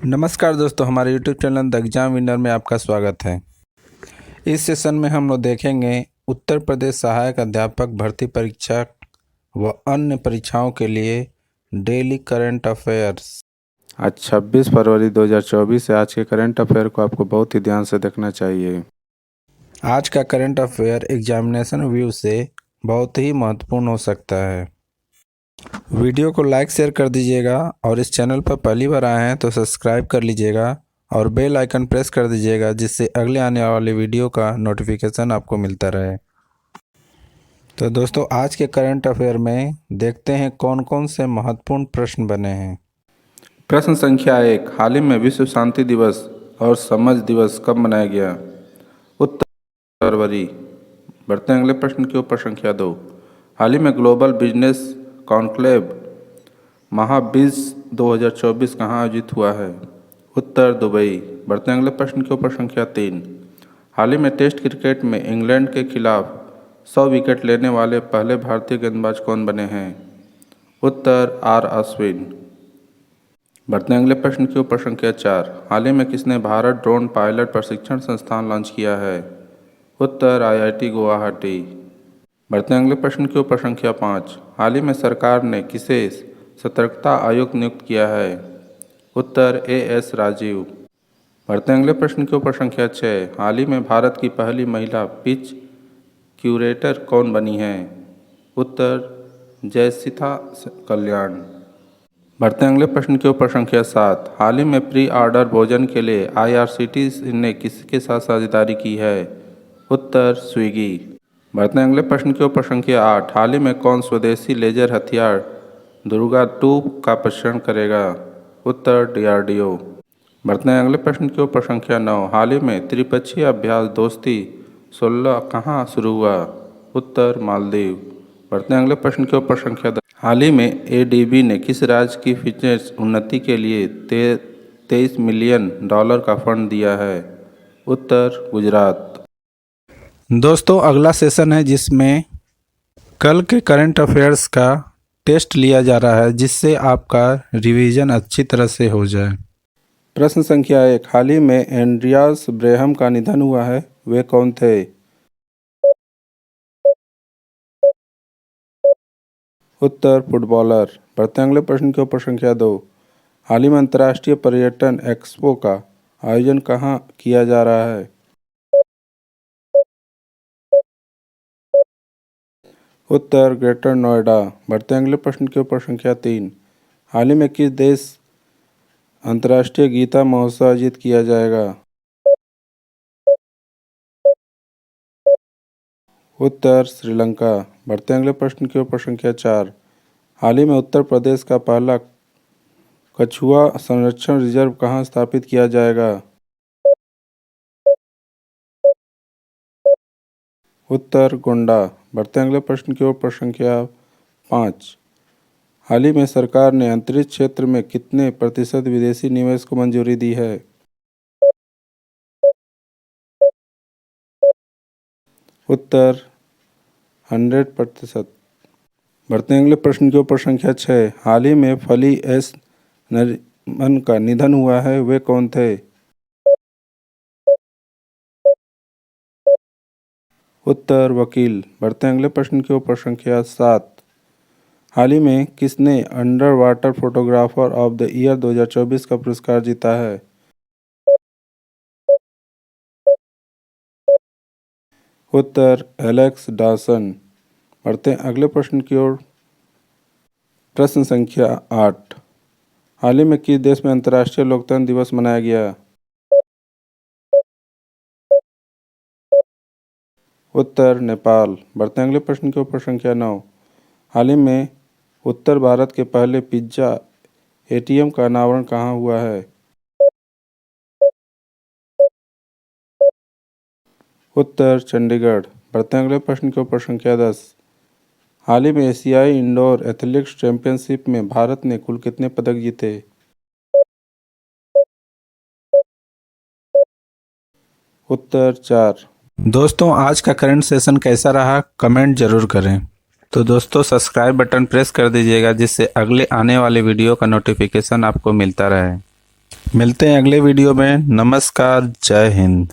नमस्कार दोस्तों, हमारे YouTube channel the exam winner में आपका स्वागत है। इस सेशन में हम लोग देखेंगे उत्तर प्रदेश सहायक अध्यापक भर्ती परीक्षा व अन्य परीक्षाओं के लिए डेली करंट अफेयर्स। आज 26 फरवरी 2024 है। आज के करंट अफेयर को आपको बहुत ही ध्यान से देखना चाहिए। आज का करंट अफेयर एग्जामिनेशन व्यू से बहुत ही महत्वपूर्ण हो सकता है। वीडियो को लाइक शेयर कर दीजिएगा और इस चैनल पर पहली बार आए हैं तो सब्सक्राइब कर लीजिएगा और बेल आइकन प्रेस कर दीजिएगा, जिससे अगले आने वाले वीडियो का नोटिफिकेशन आपको मिलता रहे। तो दोस्तों, आज के करंट अफेयर में देखते हैं कौन कौन से महत्वपूर्ण प्रश्न बने हैं। प्रश्न संख्या 1, हाल ही में विश्व शांति दिवस और समझ दिवस कब मनाया गया? उत्तर फरवरी। बढ़ते हैं अगले प्रश्न के ऊपर। संख्या 2, हाल ही में ग्लोबल बिजनेस कॉन्क्लेव महाबिज 2024 कहाँ आयोजित हुआ है? उत्तर दुबई। बढ़ते हैं अगले प्रश्न के ऊपर। संख्या 3, हाल ही में टेस्ट क्रिकेट में इंग्लैंड के खिलाफ 100 विकेट लेने वाले पहले भारतीय गेंदबाज कौन बने हैं? उत्तर आर अश्विन। बढ़ते हैं अगले प्रश्न के ऊपर। संख्या 4, हाल ही में किसने भारत ड्रोन पायलट प्रशिक्षण संस्थान लॉन्च किया है? उत्तर IIT गुवाहाटी। बढ़ते हैं अगले प्रश्न के ऊपर। संख्या 5, हाल ही में सरकार ने किसे सतर्कता आयुक्त नियुक्त किया है? उत्तर AS राजीव। बढ़ते हैं अगले प्रश्न के ऊपर। संख्या 6, हाल ही में भारत की पहली महिला पिच क्यूरेटर कौन बनी है? उत्तर जयसिथा कल्याण। बढ़ते हैं अगले प्रश्न के ऊपर। संख्या 7, हाल ही में प्री ऑर्डर भोजन के लिए IRCTC ने किसके साथ साझेदारी की है? उत्तर स्विगी। बढ़ते हैं अगले प्रश्न के ऊपर। संख्या 8, हाल ही में कौन स्वदेशी लेजर हथियार दुर्गा 2 का परीक्षण करेगा? उत्तर DRDO। बढ़ते हैं अगले प्रश्न के ऊपर। संख्या 9, हाल ही में त्रिपक्षीय अभ्यास दोस्ती 16 कहाँ शुरू हुआ? उत्तर मालदीव। बढ़ते हैं अगले प्रश्न के ऊपर। संख्या 10, हाल ही में ADB ने किस राज्य की फिटनेस उन्नति के लिए $23 मिलियन का फंड दिया है? उत्तर गुजरात। दोस्तों, अगला सेशन है जिसमें कल के करंट अफेयर्स का टेस्ट लिया जा रहा है, जिससे आपका रिवीजन अच्छी तरह से हो जाए। प्रश्न संख्या 1, हाल ही में एंड्रियास ब्रेहम का निधन हुआ है, वे कौन थे? उत्तर फुटबॉलर। बढ़ते हैं अगले प्रश्न के ऊपर। संख्या 2, हाल ही में अंतर्राष्ट्रीय पर्यटन एक्सपो का आयोजन कहाँ किया जा रहा है? उत्तर ग्रेटर नोएडा। बढ़ते हैं अगले प्रश्न के ऊपर। संख्या 3, हाल ही में किस देश अंतर्राष्ट्रीय गीता महोत्सव आयोजित किया जाएगा? उत्तर श्रीलंका। बढ़ते हैं अगले प्रश्न के ऊपर। संख्या 4, हाल ही में उत्तर प्रदेश का पहला कछुआ संरक्षण रिजर्व कहाँ स्थापित किया जाएगा? उत्तर गोंडा। बढ़ते हैं अगले प्रश्न के ऊपर। संख्या 5, हाल ही में सरकार ने अंतरिक्ष क्षेत्र में कितने प्रतिशत विदेशी निवेश को मंजूरी दी है? उत्तर 100%। बढ़ते हैं अगले प्रश्न के ऊपर। संख्या 6, हाल ही में फली एस नरिमन का निधन हुआ है, वे कौन थे? उत्तर वकील। बढ़ते हैं अगले प्रश्न के ऊपर। संख्या 7, हाल ही में किसने under water photographer of the year 2024 का पुरस्कार जीता है? उत्तर एलेक्स डॉसन। बढ़ते हैं अगले प्रश्न की ओर। प्रश्न संख्या 8, हाल ही में किस देश में अंतर्राष्ट्रीय लोकतंत्र दिवस मनाया गया? उत्तर नेपाल। बढ़ते हैं अगले प्रश्न के ऊपर। संख्या 9, हाल ही में उत्तर भारत के पहले पिज्जा ATM का अनावरण कहाँ हुआ है? उत्तर चंडीगढ़। बढ़ते हैं अगले प्रश्न के ऊपर। संख्या 10, हाल ही में एशियाई इंडोर एथलेटिक्स चैंपियनशिप में भारत ने कुल कितने पदक जीते? उत्तर 4। दोस्तों, आज का करंट सेशन कैसा रहा कमेंट जरूर करें। तो दोस्तों, सब्सक्राइब बटन प्रेस कर दीजिएगा, जिससे अगले आने वाले वीडियो का नोटिफिकेशन आपको मिलता रहे। मिलते हैं अगले वीडियो में। नमस्कार, जय हिंद।